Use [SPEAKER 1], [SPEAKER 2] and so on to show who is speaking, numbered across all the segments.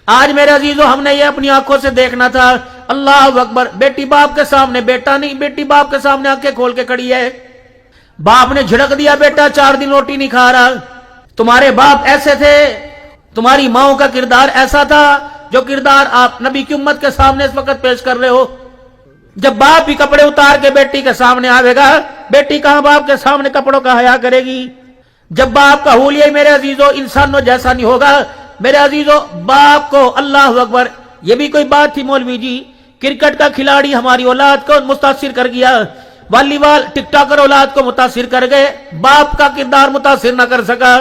[SPEAKER 1] آج میرے عزیزو ہم نے یہ اپنی آنکھوں سے دیکھنا تھا. اللہ اکبر. بیٹی باپ کے سامنے بیٹا نہیں, بیٹی باپ کے سامنے آنکھیں کھول کے کھڑی ہے. باپ نے جھڑک دیا بیٹا 4 دن روٹی نہیں کھا رہا. تمہارے باپ ایسے تھے, تمہاری ماؤں کا کردار ایسا تھا جو کردار آپ نبی کی امت کے سامنے اس وقت پیش کر رہے ہو. جب باپ بھی کپڑے اتار کے بیٹی کے سامنے آئے گا, بیٹی کہاں باپ کے سامنے کپڑوں کا حیا کرے گی. جب باپ کا حلیہ میرے عزیزو انسانوں جیسا نہیں ہوگا. میرے عزیزو باپ کو, اللہ اکبر, یہ بھی کوئی بات تھی مولوی جی. کرکٹ کا کھلاڑی ہماری اولاد کو متاثر کر گیا, والی بال ٹک ٹاکر اولاد کو متاثر کر گئے, باپ کا کردار متاثر نہ کر سکا.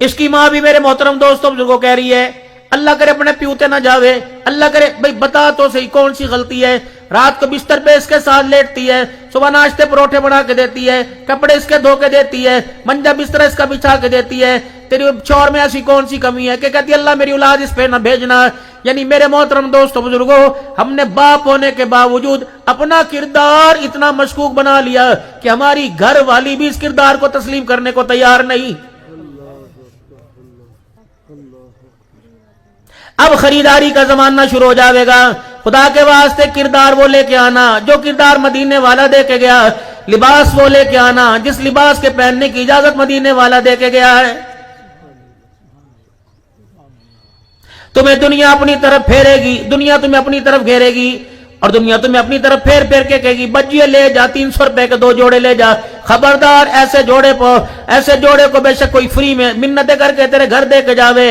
[SPEAKER 1] اس کی ماں بھی میرے محترم دوستوں بزرگوں کہہ رہی ہے اللہ کرے اپنے پیوتے نہ جاوے, اللہ کرے بھئی بتا تو صحیح کون سی غلطی ہے. رات کو بستر پہ اس کے ساتھ لیٹتی ہے, صبح ناشتے پروٹھے بنا کے دیتی ہے, کپڑے اس کے دھو کے دیتی ہے, منجا بستر اس کا بچھا کے دیتی ہے. تیری چور میں ایسی کون سی کمی ہے کہ کہتی اللہ میری اولاد اس پہ نہ بھیجنا. یعنی میرے محترم دوستوں بزرگوں, ہم نے باپ ہونے کے باوجود اپنا کردار اتنا مشکوک بنا لیا کہ ہماری گھر والی بھی اس کردار کو تسلیم کرنے کو تیار نہیں. اب خریداری کا زمانہ شروع ہو جاوے گا. خدا کے واسطے کردار وہ لے کے آنا جو کردار مدینے والا دے کے گیا, لباس وہ لے کے آنا جس لباس کے پہننے کی اجازت مدینے والا دے کے گیا ہے. تمہیں دنیا اپنی طرف پھیرے گی, دنیا تمہیں اپنی طرف گھیرے گی, اور دنیا تمہیں اپنی طرف پھیر پھیر کے کہے گی بجیے لے جا 300 روپے کے 2 جوڑے لے جا. خبردار ایسے جوڑے کو بے شک کوئی فری میں منتیں کر کے تیرے گھر دے کے جاوے,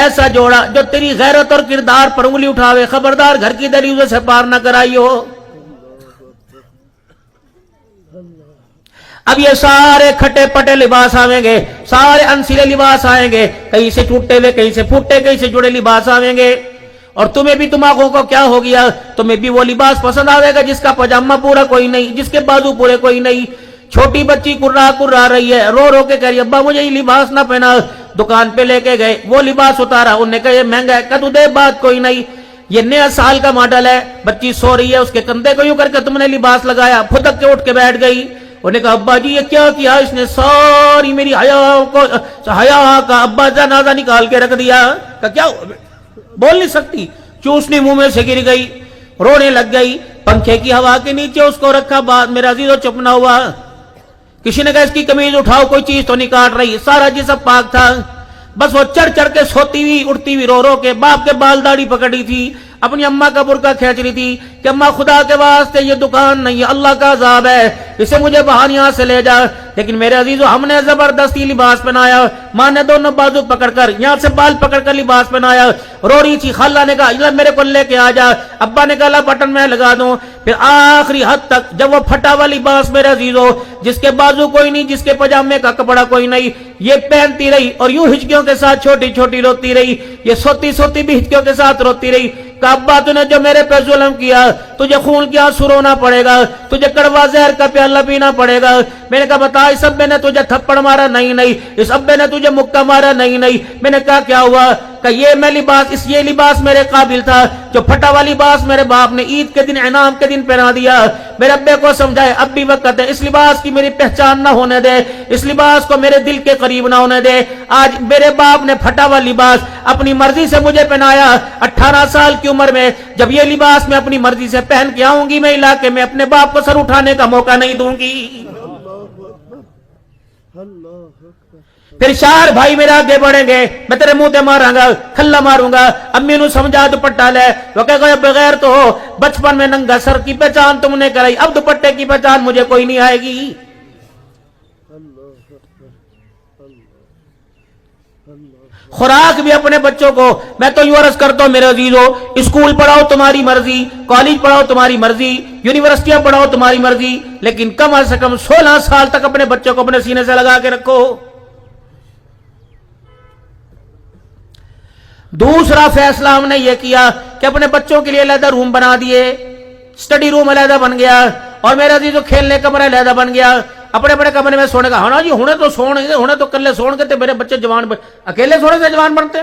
[SPEAKER 1] ایسا جوڑا جو تیری غیرت اور کردار پر انگلی اٹھاوے, خبردار گھر کی دہلیزوں سے پار نہ کرائیو. اب یہ سارے کھٹے پٹے لباس آویں گے, سارے انسیلے لباس آئیں گے, کہیں سے ٹوٹے ہوئے, کہیں سے پھوٹے, کہیں سے جڑے لباس آویں گے. اور تمہیں بھی تم آنکھوں کو کیا ہو گیا, تمہیں بھی وہ لباس پسند آوے گا جس کا پاجامہ پورا کوئی نہیں, جس کے بازو پورے کوئی نہیں. چھوٹی بچی کرا رہی ہے, رو رو کے کہہ رہی ہے ابا مجھے یہ لباس نہ پہنا. دکان پہ لے کے گئے, وہ لباس اتارا, انہوں نے کہا یہ مہنگا ہے. کہا تو دے بات کوئی نہیں, یہ نیا سال کا ماڈل ہے. بچی سو رہی ہے, اس کے کندھے کو یوں کر کے تم نے لباس لگایا, پھدک کے اٹھ کے بیٹھ گئی. انہوں نے کہا ابا جی یہ کیا کیا, اس نے ساری میری حیا کا ابا جنازہ نکال کے رکھ دیا. کہا کیا, بول نہیں سکتی, چوسنی منہ میں سے گر گئی, رونے لگ گئی. پنکھے کی ہوا کے نیچے اس کو رکھا, بعد میرا عزیز چپ نہ ہوا. کسی نے کہا اس کی قمیض اٹھاؤ, کوئی چیز تو نہیں کاٹ رہی, سارا جسم پاک تھا. بس وہ چڑھ چڑھ کے سوتی ہوئی اٹھتی ہوئی رو رو کے باپ کے بال داڑھی پکڑی تھی, اپنی اماں کا برقع کھینچ رہی تھی کہ اماں خدا کے واسطے یہ دکان نہیں ہے, اللہ کا عذاب ہے, اسے مجھے باہر یہاں سے لے جا. لیکن میرے عزیزو ہم نے زبردستی لباس پہنایا, ماں نے دونوں بازو پکڑ کر یہاں سے بال پکڑ کر لباس پہنایا. رو رہی تھی, خالہ نے کہا میرے کو لے کے آ جا, ابا نے کہا بٹن میں لگا دوں. پھر آخری حد تک جب وہ پھٹا ہوا لباس میرے عزیزو, جس کے بازو کوئی نہیں, جس کے پاجامے کا کپڑا کوئی نہیں, یہ پہنتی رہی اور یوں ہچکیوں کے ساتھ چھوٹی چھوٹی روتی رہی. یہ سوتی سوتی بھی ہچکیوں کے ساتھ روتی رہی. کہ ابا تو نے جو میرے پہ ظلم کیا, تجھے خون کی آنسو رونا پڑے گا, تجھے کڑوا زہر کا پیالہ پینا پڑے گا. میں نے کہا بتا اس ابے نے تجھے تھپڑ مارا؟ نہیں نہیں. اس ابے نے تجھے مکہ مارا؟ نہیں نہیں. میں نے کہا کیا ہوا؟ کہ یہ لباس میرے قابل تھا, جو پھٹا ہوا لباس میرے باپ نے عید کے دن انعام کے دن پہنا دیا. میرے ابے کو سمجھائے اب بھی وقت ہے, اس لباس کی میری پہچان نہ ہونے دے, اس لباس کو میرے دل کے قریب نہ ہونے دے. آج میرے باپ نے پھٹا ہوا لباس اپنی مرضی سے مجھے پہنایا. 18 سال کی عمر میں جب یہ لباس میں اپنی مرضی سے پہن کے آؤں گی, میں علاقے میں اپنے باپ کو سر اٹھانے کا موقع نہیں دوں گی. پھر 4 بھائی میرے آگے بڑھیں گے, میں تیرے منہ تے ماراں گا, کھلا ماروں گا. امی نو سمجھا دوپٹہ لے, وہ کہے گا بغیر تو ہو, بچپن میں ننگا سر کی پہچان تم نے کرائی, اب دوپٹے کی پہچان مجھے کوئی نہیں آئے گی. خوراک بھی اپنے بچوں کو میں تو یوں عرض کرتا ہوں میرے عزیزو, اسکول پڑھاؤ تمہاری مرضی, کالج پڑھاؤ تمہاری مرضی, یونیورسٹیاں پڑھاؤ تمہاری مرضی, لیکن کم از کم 16 سال تک اپنے بچوں کو اپنے سینے سے لگا کے رکھو. دوسرا فیصلہ ہم نے یہ کیا کہ اپنے بچوں کے لیے علیحدہ روم بنا دیے, سٹڈی روم علیحدہ بن گیا, اور میرا عزیزو کھیلنے کمرہ علیحدہ بن گیا. اپنے بڑے کمرے میں سونے کا, ہاں نا جی ہونے تو سونے گے, ہونے تو کلے سونے کے, میرے بچے جوان اکیلے سونے سے جوان بنتے.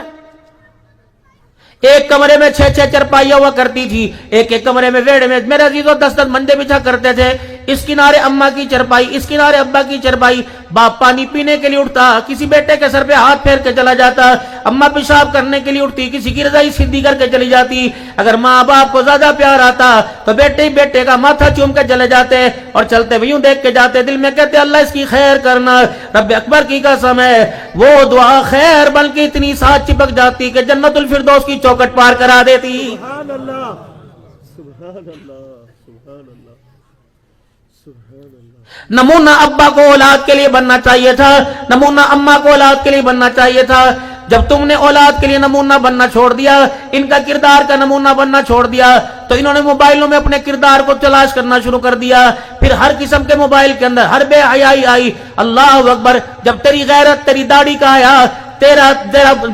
[SPEAKER 1] ایک کمرے میں 6 چرپائیاں ہوا کرتی تھی, ایک کمرے میں ویڑے میں میرے عزیزو 10 منجے بچھا کرتے تھے. اس کنارے اماں کی چرپائی، اس کنارے ابا کی چرپائی، باپ پانی پینے کے لیے اٹھتا، کسی بیٹے کے سر پہ ہاتھ پھیر کے چلا جاتا، اماں پیشاب کرنے کے لیے اٹھتی، کسی کی رضائی سیدھی کر کے چلی جاتی۔ اگر ماں باپ کو زیادہ پیار آتا تو بیٹے ہی بیٹے کا ماتھا چوم کے چلے جاتے اور چلتے بھی یوں دیکھ کے جاتے، دل میں کہتے اللہ اس کی خیر کرنا۔ رب اکبر کی قسم ہے وہ دعا خیر بلکہ اتنی ساتھ چپک جاتی کہ جنت الفردوس کی چوکٹ پار کرا دیتی۔
[SPEAKER 2] سبحان اللہ، سبحان اللہ، سبحان اللہ، سبحان اللہ۔
[SPEAKER 1] نمونہ ابا کو اولاد کے لیے بننا چاہیے تھا، نمونہ اماں کو اولاد کے لیے بننا چاہیے تھا۔ جب تم نے اولاد کے لیے نمونہ بننا چھوڑ دیا، ان کا کردار کا نمونہ بننا چھوڑ دیا، تو انہوں نے موبائلوں میں اپنے کردار کو تلاش کرنا شروع کر دیا۔ پھر ہر قسم کے موبائل کے اندر ہر بے حیائی آئی۔ اللہ اکبر، جب تیری غیرت، تیری داڑھی کا آیا، تیرا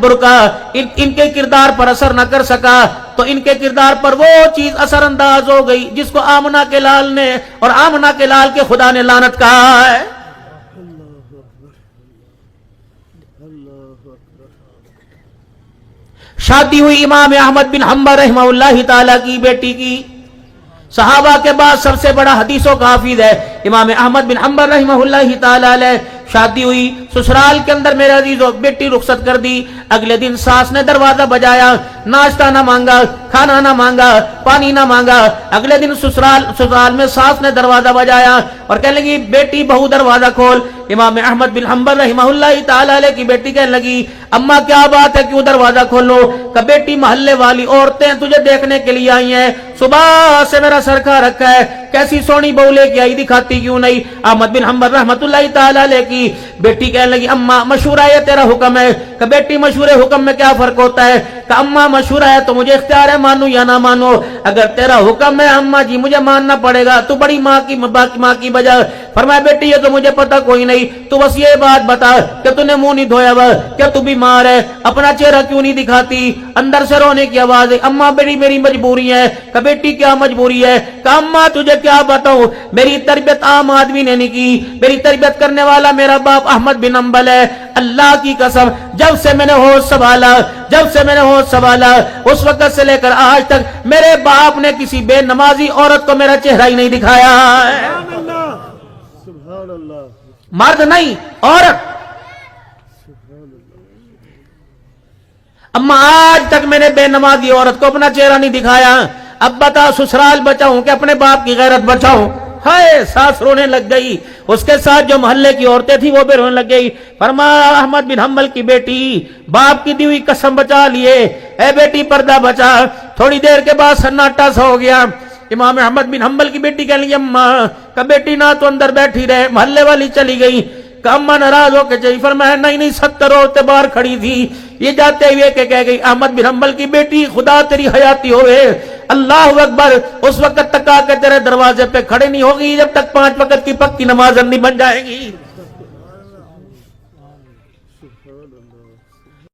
[SPEAKER 1] برقع ان کے کردار پر اثر نہ کر سکا، تو ان کے کردار پر وہ چیز اثر انداز ہو گئی جس کو آمنہ کے لال نے اور آمنہ کے لال کے خدا نے لعنت کہا ہے۔ شادی ہوئی امام احمد بن حنبل رحمہ اللہ تعالی کی بیٹی کی، صحابہ کے بعد سب سے بڑا حدیثوں کا حافظ ہے امام احمد بن حنبل رحمہ اللہ تعالی علیہ۔ شادی ہوئی، سسرال کے اندر میرے عزیزو بیٹی رخصت کر دی، اگلے دن ساس نے دروازہ بجایا، ناشتہ نہ مانگا، کھانا نہ مانگا، پانی نہ مانگا۔ اگلے دن سسرال میں ساس نے دروازہ بجایا اور کہنے لگی بیٹی بہو دروازہ کھول۔ امام احمد بن حنبل رحمہ اللہ تعالی علیہ کی بیٹی کہنے لگی اماں کیا بات ہے، کیوں دروازہ کھولو؟ کہ بیٹی محلے والی عورتیں تجھے دیکھنے کے لیے آئی ہیں، صبح سے میرا سر کھا رکھا ہے، کیسی سونی بہو لے کے آئی، دکھاتی کیوں نہیں؟ احمد بن حنبل رحمۃ اللہ تعالی علیہ کی بیٹی کہنے لگی اماں مشورہ ہے تیرا حکم ہے۔ کہ بیٹی مشورے حکم میں کیا فرق ہوتا ہے؟ کہ اماں مشورہ ہے تو مجھے اختیار ہے مانو یا نہ مانو، اگر تیرا حکم ہے اماں جی مجھے ماننا پڑے گا، تو بڑی ماں کی بجا۔ فرمایا بیٹی یہ تو مجھے پتہ کوئی نہیں، تو بس یہ بات بتا کہ تو نے منہ نہیں دھویا ہوا، کیا تو بیمار ہے، اپنا چہرہ کیوں نہیں دکھاتی؟ اندر سے رونے کی آواز ہے اماں میری مجبوری ہے۔ کہ بیٹی کیا مجبوری ہے؟ کہ اماں تجھے کیا بتاؤں، میری تربیت عام آدمی نے نہیں کی، میری تربیت کرنے والا میرا باپ احمد بن حنبل ہے۔ اللہ کی قسم جب سے میں نے ہوش سنبھالا اس وقت سے لے کر آج تک میرے باپ نے کسی بے نمازی عورت کو میرا چہرہ ہی نہیں دکھایا ہے۔
[SPEAKER 2] سبحان اللہ، سبحان اللہ،
[SPEAKER 1] مرد نہیں عورت۔ اما آج تک میں نے بے نمازی عورت کو اپنا چہرہ نہیں دکھایا۔ اب بتا سسرال بچاؤں کہ اپنے باپ کی غیرت بچاؤں؟ ہائے ساس رونے لگ گئی، اس کے ساتھ جو محلے کی عورتیں تھیں وہ بھی رونے لگ گئی۔ فرمایا احمد بن حنبل کی بیٹی باپ کی دی ہوئی قسم بچا لیے، اے بیٹی پردہ بچا۔ تھوڑی دیر کے بعد سناٹا سا ہو گیا۔ امام احمد بن حنبل کی بیٹی کہنے لگی اماں کہ بیٹی نہ تو اندر بیٹھی رہے، محلے والی چلی گئی۔ کہ اماں ناراض ہو کے چلی۔ فرمایا نہیں 70 عورتیں باہر کھڑی تھی، یہ جاتے ہوئے کہ کہہ گئی احمد بن حنبل کی بیٹی خدا تیری حیاتی ہوئے، اللہ اکبر، اس وقت تک آ کے تیرے دروازے پہ کھڑے نہیں ہوگی جب تک 5 وقت کی پکی نماز نہیں بن جائے گی۔